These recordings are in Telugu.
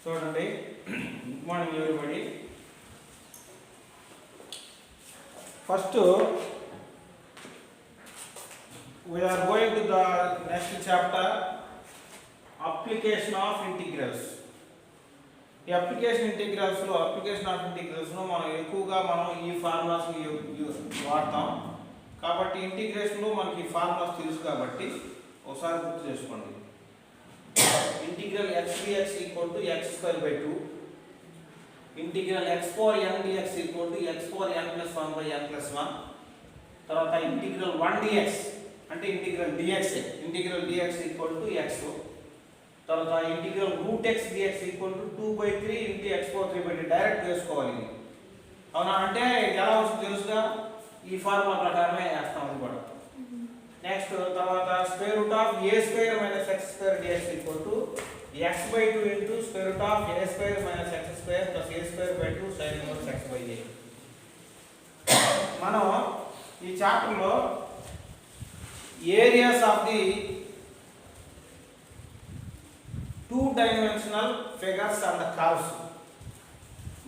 చూడండి. Good morning everybody. First we are going to the next chapter, application of integrals. ఈ అప్లికేషన్ ఇంటిగ్రల్స్లో మనం ఎక్కువగా ఈ ఫార్ములాస్ వాడతాం కాబట్టి ఇంటిగ్రేషన్లో మనకి ఈ ఫార్ములాస్ తెలుసు కాబట్టి ఒకసారి గుర్తు చేసుకోండి. Integral x dx equal to x²/2, integral x power n dx equal to x power n + 1/n+1. తర్వాత ఇంటిగ్రల్ 1 dx అంటే integral dx equal to x. తర్వాత integral √x dx equal to 2/3 × x⁴3/2 direct వేసుకోవాలి. అవునా? అంటే ఎలా వస్తుందో తెలుసుగా, ఈ ఫార్ములా ప్రకారమే వేస్తాం అది కూడా. నెక్స్ట్ తర్వాత square root of a² - x² dx equal to x/2 × square root of a² - x² + a²/2 sin inverse x/a. మనం ఈ చాప్టర్లో areas of the 2-dimensional figures and the curves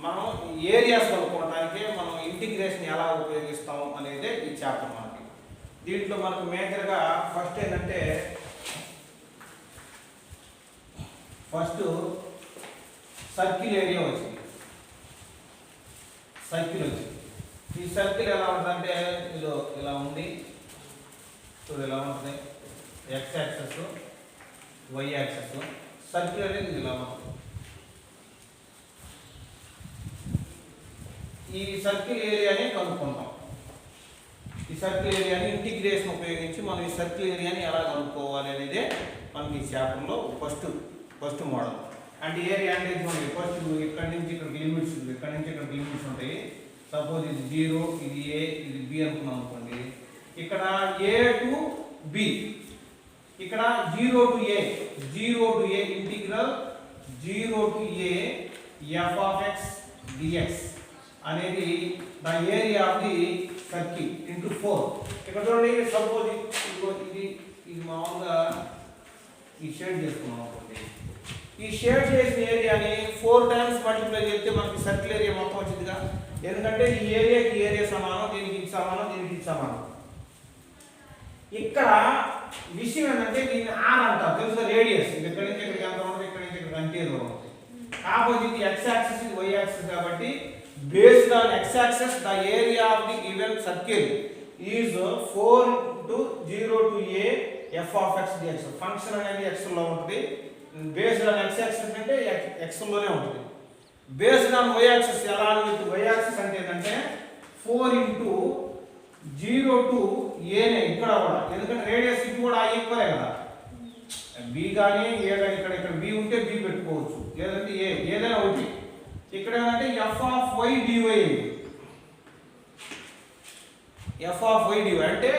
మనం ఏరియాస్ కనుక్కోవడానికి మనం ఇంటిగ్రేషన్ ఎలా ఉపయోగిస్తాం అనేది ఈ చాప్టర్ మనకి. దీంట్లో మనకు మేజర్గా ఫస్ట్ ఏంటంటే సర్కిల్ ఏరియా వచ్చింది. ఈ సర్కిల్ ఎలా ఉంటుందంటే ఇది ఇలా ఉంది, చూడు ఇలా ఉంటుంది. x access y access, circle అనేది ఇలా ఉంటుంది. ఈ సర్కిల్ ఏరియాని కనుక్కుంటాం. ఈ సర్కిల్ ఏరియాని ఇంటిగ్రేషన్ ఉపయోగించి మనం ఈ సర్కిల్ ఏరియాని ఎలా కనుక్కోవాలి అనేది మనకి ఈ చాప్టర్లో ఫస్ట్ మోడల్. అంటే ఏరియా అంటే చూడండి, ఫస్ట్ ఇక్కడి నుంచి ఇక్కడికి లిమిట్స్ ఉంటాయి. సపోజ్ ఇది 0, ఇది a, ఇది b అనుకున్నాం అనుకోండి. ఇక్కడ a to b, ఇక్కడ 0 to a integral 0 to a f of x dx అనేది the area of the circle into 4. ఇక్కడ చూడండి, సపోజ్ ఇది మామూలుగా ఈ షేడ్ చేసుకున్నాం అనుకోండి. ఈ షేడ్ చేసిన ఏరియాని 4 టైమ్స్ మల్టిప్లై చేస్తే మనకి సర్కిల్ ఏరియా మొత్తం వచ్చిందిగా. ఎందుకంటే ఈ ఏరియా సమానం, దీనికి సమానం. ఇక్కడ విషయం ఏంటంటే దీన్ని ఆర్ అంటారు, తెలుసు రేడియస్. ఇది ఎక్కడి నుంచి ఇక్కడికి ఎంత ఉంటుంది, ఇక్కడి నుంచి ఇక్కడికి అంతే దూరం ఉంటుంది. కాకపోతే ఇది x యాక్సిస్, ఇది y యాక్సిస్ కాబట్టి based on x axis the area of the given circle is 4 × 0 to a f of x dx. Function అనేది x లో ఉంటుంది. based on x axis అంటే x లోనే ఉంటుంది. based on y axis ఎలా అంటే y axis అంటే ఏంటంటే 4 × 0 to a నే ఇక్కడ కూడా, ఎందుకంటే రేడియస్ ఇది కూడా ఈక్వలే కదా. b గాని a గాని ఇక్కడ b ఉంటే b పెట్టుకోవచ్చు, లేదంటే a ఏదైనా ఒకటి. ఇక్కడ ఏంటంటే f of y dy అంటే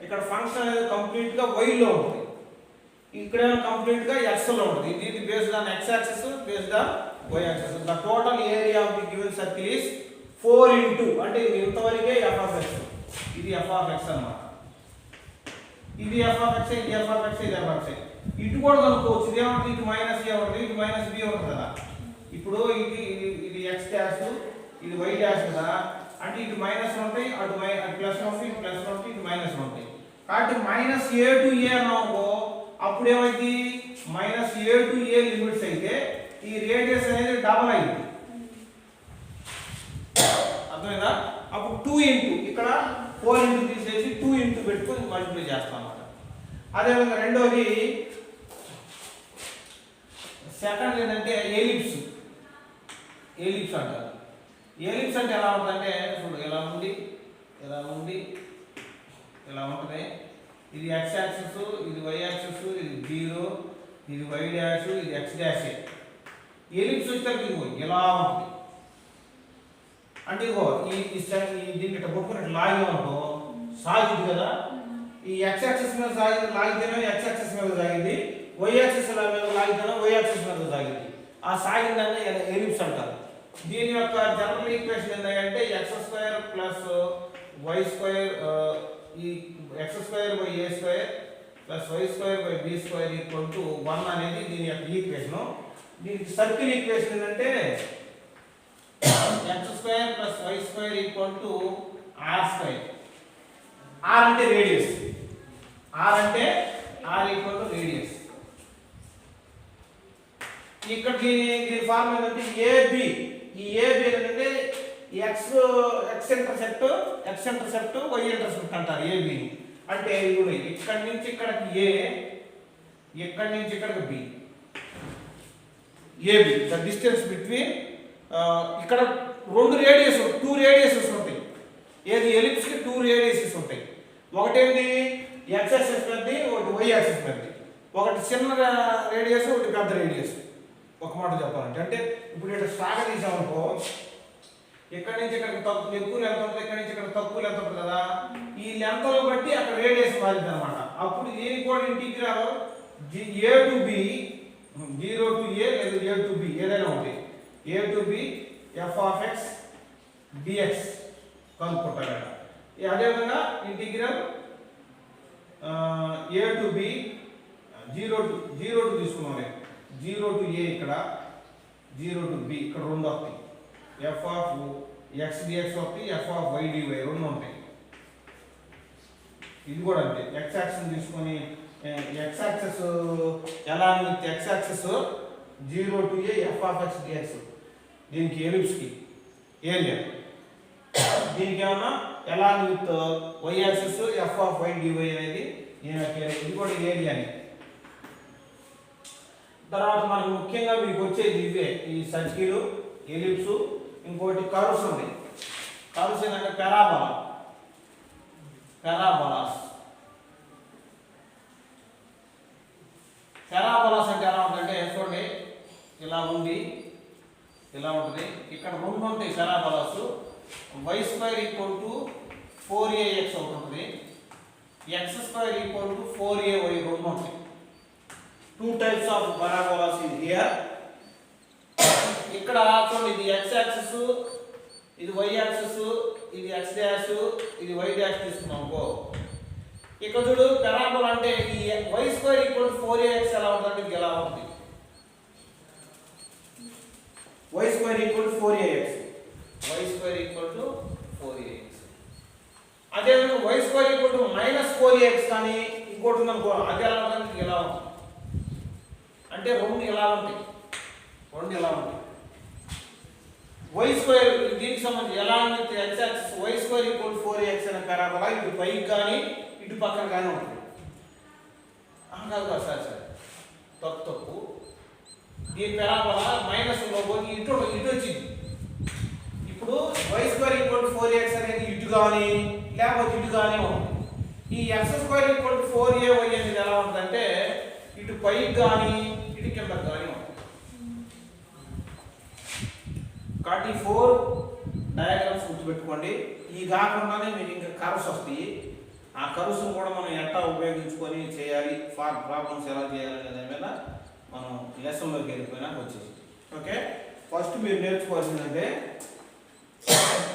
ఇక్కడ ఫంక్షన్ అనేది కంప్లీట్ గా y లో ఉంటుంది, ఇక్కడ కంప్లీట్ గా x లో ఉంటుంది. ఇది based on x axis, based on y axis. The total area of the given circle is 4 × అంటే ఇది ఇంతవరకే f of x. ఇది f of x అన్నమాట. ఇది f of x, ఇది f of x, ఇది f of x. ఇటు కూడా కనుక్కోవచ్చు. ఇది ఏమంటుంది, ఇది మైనస్ a ఉంటుంది, ఇది మైనస్ b ఉంటుంది కదా. ఇప్పుడు ఇది x డాష్, ఇది y డాష్ కదా. అంటే ఇది మైనస్ ఉంటాయి, అటు ప్లస్ ఉంటాయి, ఇటు ప్లస్ ఉంటాయి, ఇది మైనస్ ఉంటాయి. కాబట్టి -a to a అన్నామో అప్పుడు ఏమైంది, -a to a లిమిట్స్ అయితే ఈ రేడియస్ అనేది డబల్ అయింది. అర్థమైందా? అప్పుడు 2 × ఇక్కడ 4 × తీసేసి 2 × పెట్టుకొని మల్టిప్లై చేస్తాం అన్నమాట. అదేవిధంగా రెండోది సెకండ్ ఏంటంటే ఎలిప్స్ అంటారు. ఎలిప్స్ అంటే ఎలా ఉంటుందంటే చూడు, ఇలా ఉంది. ఇది x యాక్సిస్, ఇది y యాక్సిస్, ఇది 0, ఇది y డాష్, ఇది x డాష్. ఎలిప్స్ వచ్చేసరికి ఇదిగో ఇలా ఉంటుంది. అంటే ఇదిగో దీనికి ఇట్లా పట్టుకున్నట్టు లాగామనుకో సాగుతుంది కదా. ఈ x యాక్సిస్ మీద లాగితేనే x యాక్సిస్ మీద సాగింది, y యాక్సిస్ మీద లాగితేనే y యాక్సిస్ మీద సాగింది. ఆ సాగిందాన్ని ఎలిప్స్ అంటారు. దీని యొక్క జనరల్ ఈక్వేషన్ ఏంటంటే x² + y² ఈ x² / a² + y² / b² = 1 అనేది దీని యొక్క ఈక్వేషన్. దీనికి సర్కిల్ ఈక్వేషన్ ఏంటంటే x² + y² r². r అంటే రేడియస్, r అంటే r = రేడియస్. ఇక్కడ దీని ఫార్ములా ఏంటంటే AB. ఈ AB ఏంటంటే x ఇంటర్సెప్ట్ y ఇంటర్సెప్ట్ అంటారు AB ని. అంటే ఇప్పుడు ఇక్కడి నుంచి ఇక్కడికి A, ఇక్కడి నుంచి ఇక్కడికి B. AB the distance between. ఇక్కడ రెండు రేడియస్, 2 రేడియసెస్ ఉంటాయి. ఏది ఎలిప్స్ కి 2 రేడియసెస్ ఉంటాయి. ఒకటేంటి x యాక్సిస్ పెద్దది, ఒకటి y యాక్సిస్ పెద్దది. ఒకటి చిన్న రేడియస్, ఒకటి పెద్ద రేడియస్. ఒక మాట చెప్పాలంటే అంటే ఇప్పుడు ఇక్కడ స్ట్రాగా తీసామనుకో, ఇక్కడి నుంచి ఇక్కడికి తక్కువ ఎక్కువ లెంత్ ఉంటుంది, ఇక్కడి నుంచి ఇక్కడ తక్కువ లెంత్ ఉంటుంది కదా. ఈ లెంత్ను బట్టి అక్కడ రేడియస్ మారింది అనమాట. అప్పుడు దీనికి కూడా integral A to B, 0 to A లేదా A to B ఏదైనా ఉంటుంది. A to B f(x) dx కనుక్కుంటారు. అదేవిధంగా integral A to B 0 to తీసుకున్నాం. 0 to A ఇక్కడ, 0 to B ఇక్కడ రెండు వస్తాయి. f(x) dx వస్తాయి, f(y) dy రెండు ఉంటాయి. ఇది కూడా అంతే. x యాక్సిస్ తీసుకొని x యాక్సిస్ ఎలా with x axis 0 to A f(x) dx. దీనికి ఎలిప్స్ కి ఏరియా. దీనికి ఏమన్నా ఎలా with y axis f(y) dy అనేది ఇది కూడా ఏరియాని. తర్వాత మనకు ముఖ్యంగా మీకు వచ్చేది ఇవే, ఈ సర్కిల్, ఎలిప్స్, ఇంకోటి కర్వ్స్ ఉన్నాయి. కర్వ్స్ ఏంటంటే పారాబోలాస్ అంటే ఎలా ఉంటుందంటే చూడండి, ఇలా ఉంది, ఇలా ఉంటుంది. ఇక్కడ రెండు ఉంటాయి పారాబోలాస్. y² = 4ax ఒకటి ఉంటుంది, x² = 4ay రెండు ఉంటాయి. 2 types of parabolas is here. ఇక్కడ చూడండి, ఇది x యాక్సిస్, ఇది y యాక్సిస్, ఇది x డాష్, ఇది y డాష్ తీసుకున్నాం అనుకో. ఇక్కడ చూడు పారాబోలా అంటే ఈ y² = 4ax ఎలా ఉంటుందంటే ఇది ఎలా ఉంటుంది. y² = 4ax, y² = 4ax. అదేవిధంగా y² = -4ax కానీ ఇంకోటి ఉందనుకో, అది ఎలా ఉంటుంది, ఎలా ఉంటుంది అంటే రెండు ఇలా ఉంటాయి. y² దీనికి సంబంధించి ఎలా అంటే x యాక్సిస్ y² = 4ax అనే పారాబోలా ఇటు పైకి కానీ ఇటు పక్కన కానీ ఉంటుంది. కాదు సార్ తప్పు. దీని పారాబోలా మైనస్లో పోయి ఇటు వచ్చింది. ఇప్పుడు y² = 4ax అనేది ఇటు కానీ లేకపోతే ఇటు కానీ ఉంటుంది. ఈ x² = 4ay అనేది ఎలా ఉంటుందంటే ఇటు పైకి కానీ ఇటు కిందకి కానీ ఉంటుంది. కాబట్టి 4 డయాగ్రామ్స్ గుర్తుపెట్టుకోండి. ఈ కాకుండానే మీకు ఇంకా కర్వ్స్ వస్తాయి. ఆ కర్వ్స్ కూడా మనం ఎట్లా ఉపయోగించుకొని చేయాలి, ప్రాబ్లమ్స్ ఎలా చేయాలి అనే దాని మీద మనం లెసన్లోకి వెళ్ళిపోయినా వచ్చేసి. ఓకే, ఫస్ట్ మీరు నేర్చుకోవాల్సిందంటే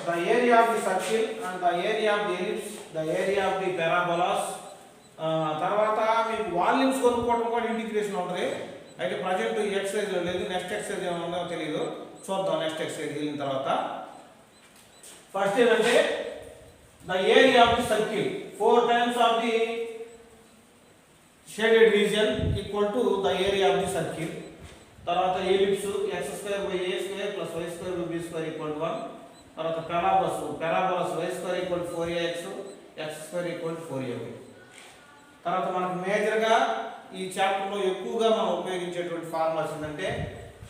the area of the circle and the area of the ellipse, the area of the parabolas. తర్వాత మీకు వాల్యూమ్స్ కొనుక్కోవడం కూడా ఇంటిగ్రేషన్ ఉంటుంది. అయితే ప్రజెంట్ ఈ ఎక్సర్సైజ్లో లేదు, నెక్స్ట్ ఎక్సర్సైజ్ ఏమన్నా తెలియదు, చూద్దాం నెక్స్ట్ ఎక్సర్సైజ్ వెళ్ళిన తర్వాత. ఫస్ట్ ఏంటంటే the area of the circle 4 times of the shaded region equal to the area of the circle. తర్వాత ellipse x² / a² + y² / b² = 1. తర్వాత parabolas y² = 4ax, x² = 4ay. తర్వాత మనకు మేజర్గా ఈ చాప్టర్లో ఎక్కువగా మనం ఉపయోగించేటువంటి ఫార్ములాస్ ఏంటంటే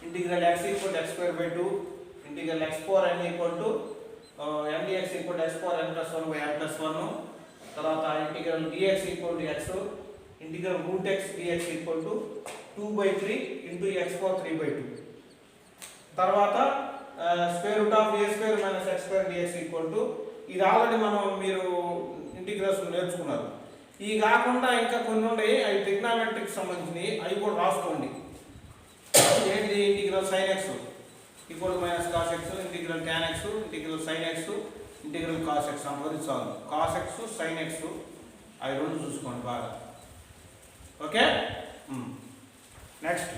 integral x = x²/2, integral x⁴n = mdx = x⁴n+1/n+1. తర్వాత integral dx = x, integral √x dx = 2/3 × x⁴3/2. తర్వాత √a² - x² dx ఇది ఆల్రెడీ మీరు ఇంటిగ్రల్స్ నేర్చుకున్నారు. ఈ కాకుండా ఇంకా కొన్ని ఉన్నాయి, అవి ట్రిగ్నామెట్రిక్ సంబంధించినవి, అవి కూడా రాసుకోండి. ఏంటి integral sin x = -cos x, integral tan x, integral sin x, integral cos x అంతవరకు చాలు. cos x sin x అవి రెండు చూసుకోండి బాగా. Okay, next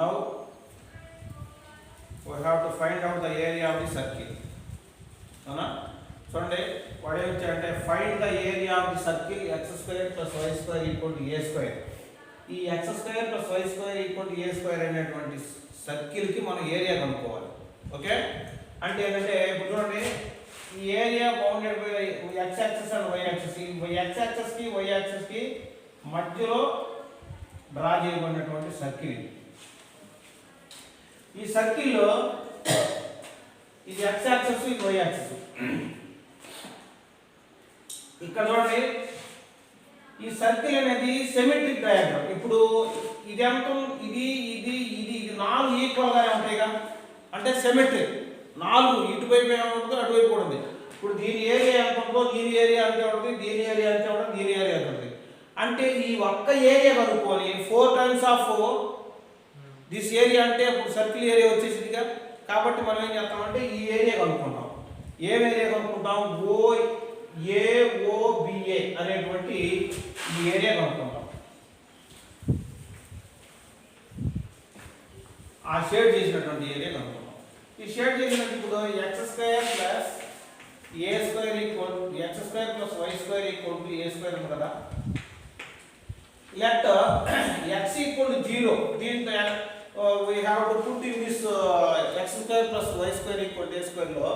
now we have to find out the area of the circle. అవునా చూడండి వాడు ఏం చేయాలంటే find the area of the circle x² + y² = a². ఈ x² + y² = a² అనేటువంటి సర్కిల్ కి మనం ఏరియా కనుక్కోవాలి. ఓకే అంటే ఏంటంటే ఇప్పుడు చూడండి ఈ area bounded by x axis and y axis. ఈ x యాక్సిస్ కి y యాక్సిస్ కి మధ్యలో డ్రా చేయబడినటువంటి సర్కిల్. ఈ సర్కిల్లో ఇది x యాక్సిస్, ఇది y యాక్సిస్. ఇక్కడ చూడండి ఈ సర్కిల్ అనేది సిమెట్రిక్ డయాగ్రామ్. ఇప్పుడు ఇది ఎంత, ఇది ఇది ఇది ఇది 4 ఈక్వల్ గానే ఉంటాయిగా, అంటే సిమెట్రిక్. 4 ఇటువైపు ఏముంటుందో అటువైపు ఉంటుంది. ఇప్పుడు దీని ఏరియా ఎంత ఉంటుందో దీని ఏరియా అంతే ఉంటుంది, దీని ఏరియా అంతే ఉంటుంది, దీని ఏరియా అంతే ఉంటుంది. అంటే ఈ ఒక్క ఏరియా కనుక్కొని 4 టైమ్స్ ఆఫ్ దిస్ ఏరియా అంటే ఇప్పుడు సర్కిల్ ఏరియా వచ్చేసిందిగా. కాబట్టి మనం ఏం చేస్తామంటే ఈ ఏరియా కనుక్కుంటాం. ఏం ఏరియా కనుక్కుంటాం? AOBA అనేటువంటి ఈ ఏరియా కనుక్కుంటాం. ఆ షేడ్ చేసినటువంటి ఏరియా కనుక్కుంటాం. ఈ షేడ్ చేసినట్టు ఇప్పుడు x² + a² x² + y² = a² ఉంది కదా. let x = 0. దీంట్లో we have to put in this x² + y² = a² లో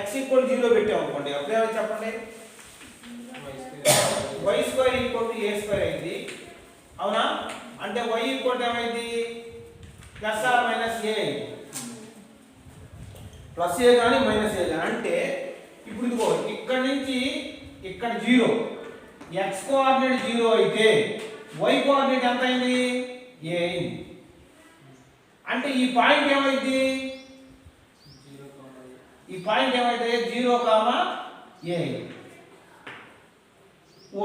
x = 0 పెట్టాం అనుకోండి. అప్పుడు ఏమని చెప్పండి? y² = a² అయింది. అవునా? అంటే y ఏమైంది? Plus or minus a. Plus a కానీ మైనస్ a కానీ. అంటే ఇప్పుడు ఇదిగో ఇక్కడ నుంచి ఇక్కడ 0, x కోఆర్డినేట్ 0 అయితే y కోఆర్డినేట్ ఎంత అయింది? a అయింది. అంటే ఈ పాయింట్ ఏమైంది? ఈ పాయింట్ ఏమైతే 0, a అయింది.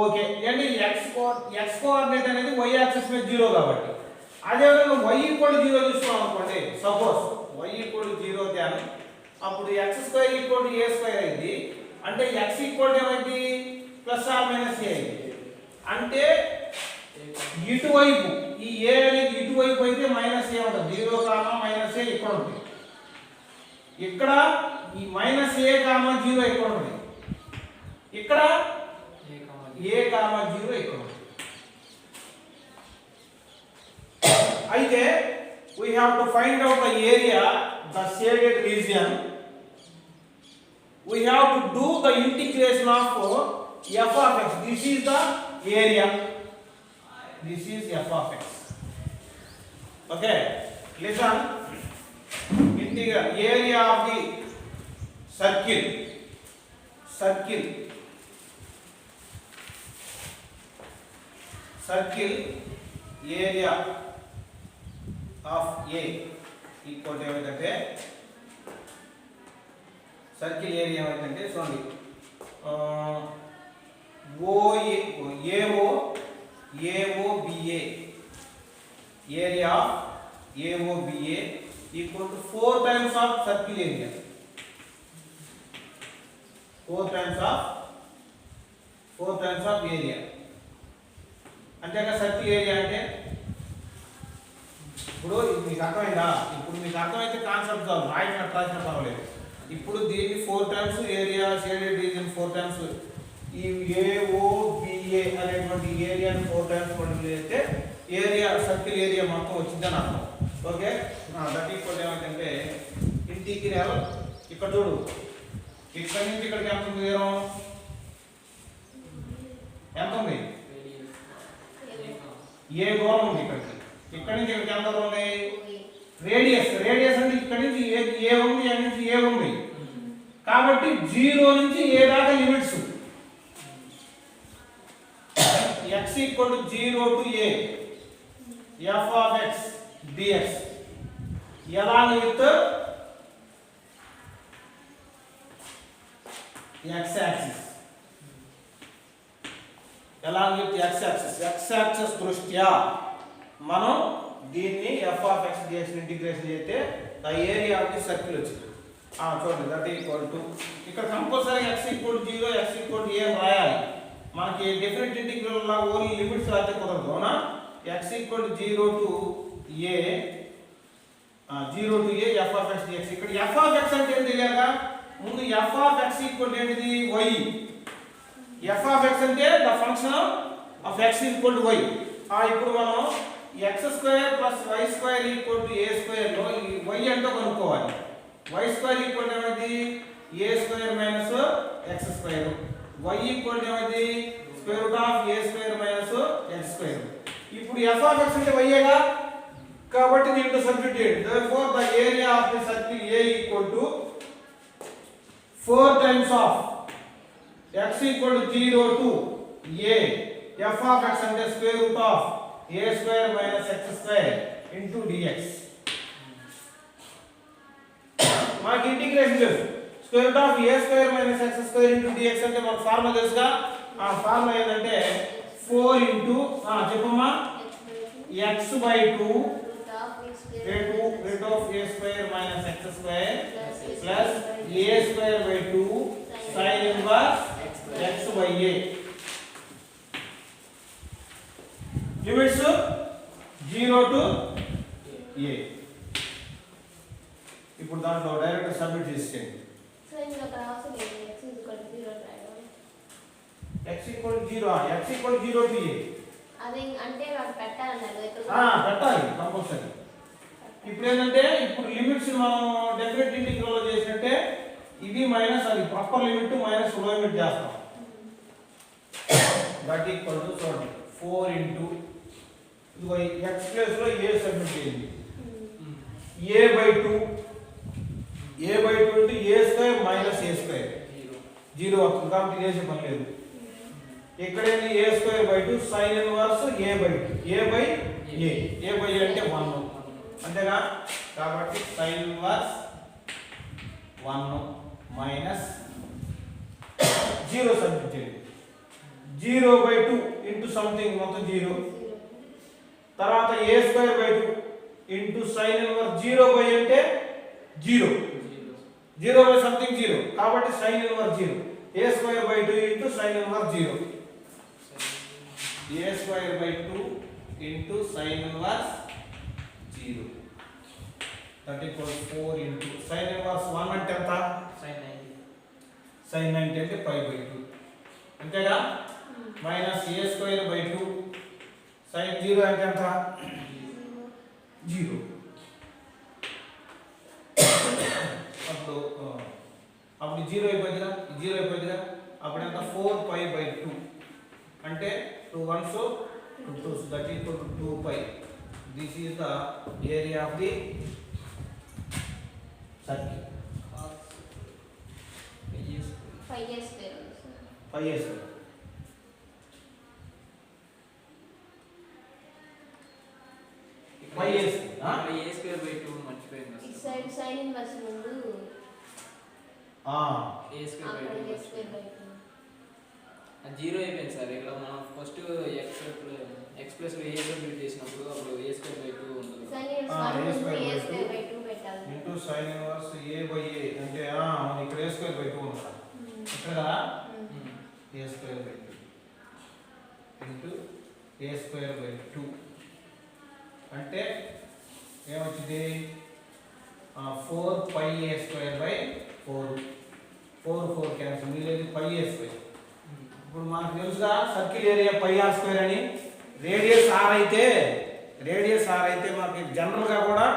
ఓకే అంటే x కోఆర్డినేట్ అనేది y యాక్సిస్ మీద 0 కాబట్టి. అదేవిధంగా y = 0 చూస్తున్నాం అనుకోండి. సపోజ్ y = 0 ధ్యానం. అప్పుడు x² = a² అయింది. అంటే x ఏమైంది? ప్లస్ ఆర్ మైనస్ a అయింది. అంటే ఇటువైపు ఈ a అనేది ఇటువైపు అయితే మైనస్ a ఉంటుంది. 0, -a ఇక్కడ ఉంటుంది. ఇక్కడ ఈ -a, 0 ఇక్కడ ఉంటుంది. ఇక్కడ a, 0 ఇక్కడ ఉంటుంది. అయితే we have to find out the area, the shaded region. We have to do the integration of f of x. This is the area. This is f of x. Okay, listen. Integral area of the circle. Area of A equal to ఏమైందంటే సర్కిల్ ఏరియా ఏమైందంటే చూడండి AOBA area of AOBA equal to 4 times of circle area. 4 times of area. అంటే సర్కిల్ ఏరియా అంటే ఇప్పుడు మీకు అర్థమైందా? ఇప్పుడు మీకు అర్థమైతే కాన్సెప్ట్ రాయినట్టు రాసిన పర్వాలేదు. ఇప్పుడు దీన్ని 4 times area shaded region 4 times ఈ AOBA అనేటువంటి ఏరియాని 4 టైమ్స్ మల్టిప్లై చేస్తే ఏరియా సర్కిల్ ఏరియా మొత్తం వచ్చిందని అర్థం. ఓకే దట్ ఈక్వల్ ఏమంటే ఇంటిగ్రల్ ఇక్కడ చూడు ఇక్కడ నుంచి ఇక్కడికి ఎంత ఉంది? ఎంత ఉంది? ఏ దూరం ఉంది ఇక్కడికి? ఇక్కడ నుంచి ఇక్కడికి ఎంత దూరం ఉంది? రేడియస్ అంటే ఇక్కడ నుంచి ఏ ఉంది, ఇక్కడ నుంచి ఏ ఉంది. కాబట్టి 0 నుంచి a దాకా limits. x = 0 to a f of x dx along with x axis. x axis దృష్ట్యా మనం దీన్ని f of x dx integration చేస్తే the area of the circle వచ్చింది. చూడండి దట్ ఈక్వల్ టు ఇక్కడ కంపల్సరీ x = 0 x = a రాయాలి. మనకి డిఫరెంట్ ఇంటిగ్రల్ లా ఓన్లీ లిమిట్స్ రాస్తే కుదరదు. అవునా? x = 0 to a 0 to a f of x dx. ఇక్కడ f of x అంటే ఏంటి తెలియాలిగా? ముందు f of x ఈక్వల్ ఏంటిది? y. f of x అంటే the function of x equal to y. ఇప్పుడు మనం x square plus y square equal to a square లో ఈ y అంటే కనుక్కోవాలి. y స్క్వేర్ ఈక్వల్ ఏమైంది? a square minus x square. y equal ఏమైంది? Square root of a square minus x square. ఇప్పుడు f of x అంటే y ఏగా, కాబట్టి దీంట్లో substitute. therefore the area of the circle a equal to 4 times of x equal to 0 to a. f of x అంటే square root of a square minus x square into dx. మనకి ఇంటిగ్రేషన్ చేసు square root of a square minus x square into dx అంటే మన ఫార్ములా తెలుసుగా. ఆ ఫార్ములా ఏంటంటే 4 into చెప్పమ్మా x by 2 root of a square minus x square plus a square by 2 sin inverse x by a. Limits 0 to a. ఇప్పుడు దాంట్లో డైరెక్ట్ సబ్మిట్ చేసేయండి. సో ఇందులో అక్కడ అవసరం లేదు x 0 రాయడం. x 0 x 0 to a. అది అంటే నాకు పెట్టాలన్నారు ఇక్కడ. పెట్టాలి కంపల్సరీ. ఇప్పుడు ఏంటంటే ఇప్పుడు లిమిట్స్ మనం డెఫినెట్ ఇంటిగ్రల్ లో చేసినట్టే ఇది మైనస్ అది అప్పర్ లిమిట్ మైనస్ లో లిమిట్ చేస్తాం. దట్ ఈక్వల్ టు 4 into ఇది x ప్లేస్ లో a సబ్మిట్ చేయండి. a by 2 into a square minus a square 0 అవుతుంది కాబట్టి చేసే పని లేదు. ఇక్కడ ఏంటి a square by 2 sin inverse a by 2 a by a అంటే 1 అంతేగా. కాబట్టి sin ఇన్వర్స్ 1 మైనస్ 0 సబ్మిట్ చేయండి. 0 by 2 into సంథింగ్ మొత్తం 0 తర్వాత a square by 2 into sin inverse 0 by అంటే 0 by సంథింగ్ 0 కాబట్టి sin inverse 0 a square by 2 into sin inverse 0 a square by 2 into sin inverse 0 that equals 4 into sin inverse 1 అంటే ఎంత? sin 90 అంటే pi by 2 అంతేగా. Minus a square by 2 sin 0 అంటే ఎంత? 0. అప్పుడు 0 అయిపోయిందిగా, 0 అయిపోయిందిగా. అప్పుడు ఎంత? 4 pi by 2 అంటే 2 1s 2 2s that equal to 2 pi. This is the area of the circle. 5 years there. 5 years. a square by 2 మర్చిపోయింది కదా. ఇట్ సైడ్ sin ఇన్వర్స్ ముందు a square by 2 a square by 2 అది 0 అయిపోయింది సార్. ఇక్కడ మనం ఫస్ట్ x ప్లస్ లో a సబ్స్టిట్యూట్ చేసినప్పుడు అప్పుడు a square by 2 ఉంటుంది. sin ఇన్వర్స్ 1 ముందు a square by 2 పెట్టాలి. into sin inverse a by a అంటే మనం ఇక్కడ a square by 2 ఉంది. ఇక్కడ a square by 2 into a square by 2 అంటే ఏమొచ్చింది? 4 pi a square by 4 cancel మిగిలేది pi a square. ఇప్పుడు మనకు తెలుసుగా circle area pi r square అని. రేడియస్ r అయితే మనకి జనరల్ గా కూడా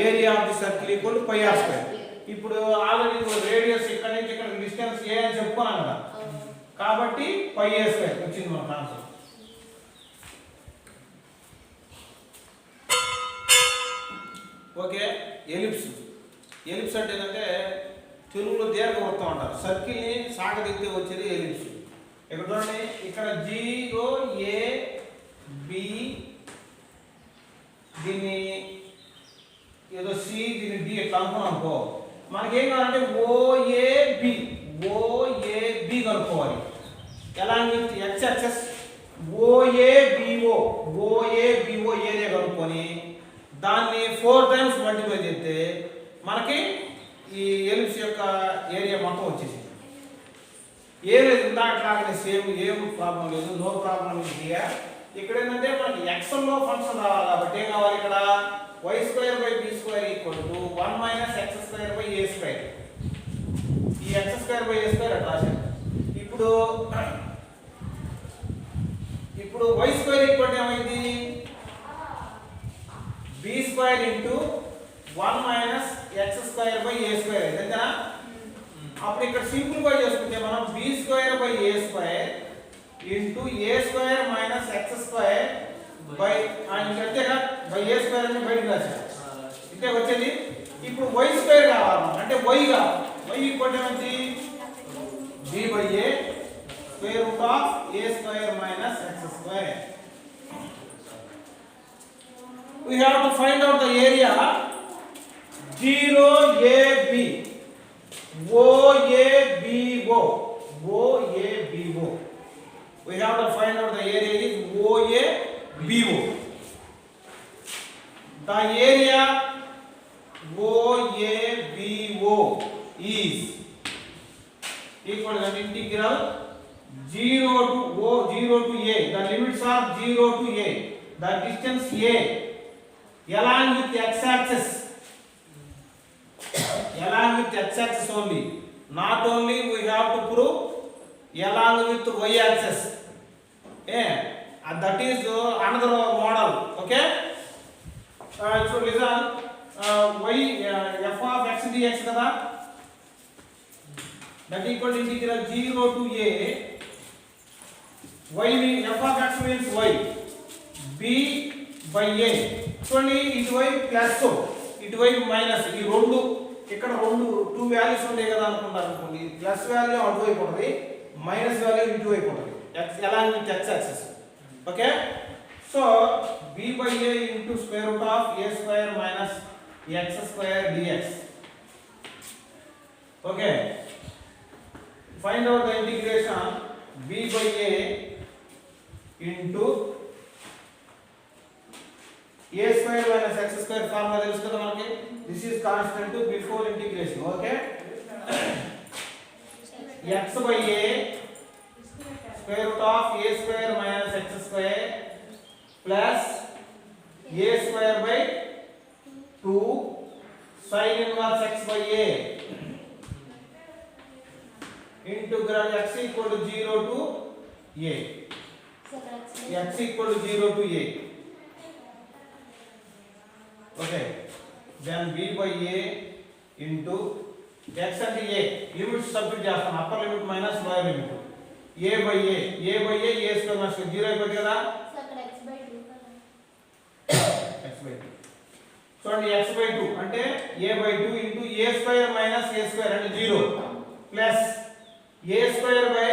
area of the circle equal to pi r square. ఇప్పుడు ఆల్రెడీ రేడియస్ ఇక్కడ నుంచి ఇక్కడ డిస్టెన్స్ a అని చెప్పుకున్నాం కదా, కాబట్టి pi a స్క్వేర్ వచ్చింది మనకు ఆన్సర్. ఓకే. ఎలిప్స్ అంటే ఏంటంటే తెలుగులో దీర్ఘవృత్తం అంటారు. సర్కిల్ని సాగదీస్తే వచ్చేది ఎలిప్స్. ఇక్కడ చూడండి, ఇక్కడ 0 a b దీన్ని ఏదో c దీన్ని d ఎట్లా అనుకున్నాం అనుకో, మనకేం కావాలంటే OAB కనుక్కోవాలి. ఎలా x యాక్సెస్ OABO ఏరియా కనుక్కొని దాన్ని 4 times మల్టిప్లై చేస్తే మనకి ఈ ఎలిప్స్ యొక్క ఏరియా మొత్తం వచ్చేసింది. ఏం లేదు, ఇందాకట్లాగానే సేమ్, ఏం ప్రాబ్లం లేదు, నో ప్రాబ్లం ఇది. ఇక్కడ ఏంటంటే మనకి ఎక్స్ఎల్లో ఫంక్షన్ రావాలి కాబట్టి ఏం కావాలి? ఇక్కడ y square by b square equal to 1 minus x square by a square. ఈ x square by a square అట్లా రాశాను. ఇప్పుడు y square equal to ఏమైంది? b square into 1 minus x square by a square. అంతేనా? అప్పుడు ఇక్కడ సింప్లిఫై చేసుకుంటే మనం b square by a square into a square minus x square by అంతేగా by a square అని బయటకు రాశాను. ఇంతే వచ్చేది. ఇప్పుడు y square కావాలి అంటే y కావాలి. y ఈక్వల్ టు ఏంటి? b by a square root of a square minus x square. We have to find out the area 0AB OABO. OABO. We have to find out the area is OABO. The area OABO is equal to integral 0 to A. The limits are 0 to A. The distance A along with x-axis. Along with x-axis only. Not only we have to prove along with y-axis. That is another model. Okay. So listen. Y f of x dx kada. That equal to integral 0 to A. Y means f of x means y. B by A. చూడండి ఇటువైపు ప్లస్ ఇటువైపు మైనస్. ఈ రెండు ఇక్కడ టూ వాల్యూస్ ఉంటాయి కదా అనుకుంటారు అనుకోండి. ప్లస్ వాల్యూ అటువైపు ఉంటుంది, మైనస్ వాల్యూ ఇటువైపు ఉంటుంది. along with x axis. Okay. So b by a into square root of a square minus x square dx. Okay. Find out the integration b by a into a square minus x square formula తెలుసు కదా మనకి. This is constant before integration. Okay. x by a square root of a square minus x square plus a square by 2 sin inverse x by a integral x equal to 0 to a. X equal to 0 to a. Okay. Then b by a into x and a limit substitute చేస్తాం. upper limit minus lower limit. a by a square minus 0 అయిపోతుంది కదా. x by 2. చూడండి x by 2 అంటే a by 2 into a square minus a square అంటే 0 plus a square by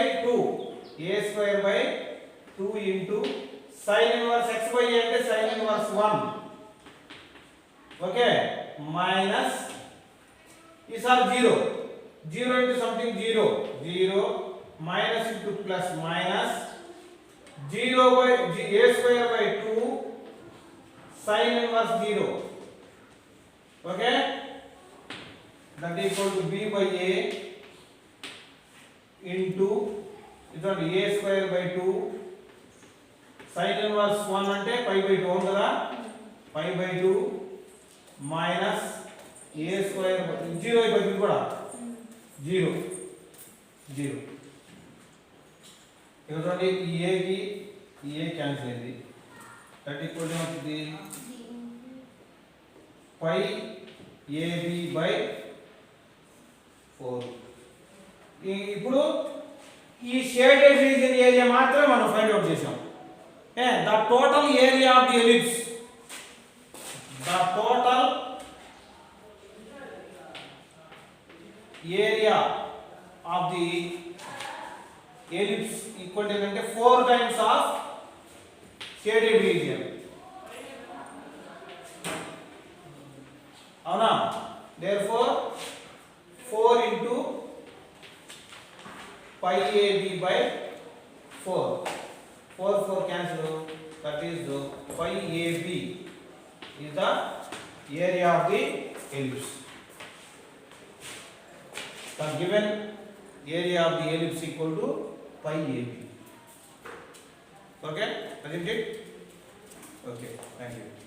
2 into sin inverse x by a అంటే sin inverse 1. Okay. Minus these are 0 into something 0 minus into plus minus 0 by a square by 2 sin inverse 0. Okay. That equal to b by a into a square by 2 sin inverse 1 అంటే pi by 2 అవును కదా. pi by 2 minus a square 0 అయిపోయింది కూడా 0 ఇక్కడ చూడండి ఈ a కి ఈ a క్యాన్సిల్ అయింది. దట్ ఈక్వల్ టు అవుతుంది pi ab by 4. ఇప్పుడు ఈ షేడెడ్ రీజియన్ ఏరియా మాత్రమే మనం ఫైండ్ అవుట్ చేసాం. The total area of the ellipse area of the ellipse equal to 4 times of shaded region. Avuna? Therefore 4 into pi ab by 4 cancel. That is pi ab is the area of the ellipse. The given area of the ellipse equal to pi ab. Okay, isn't it? Okay, thank you.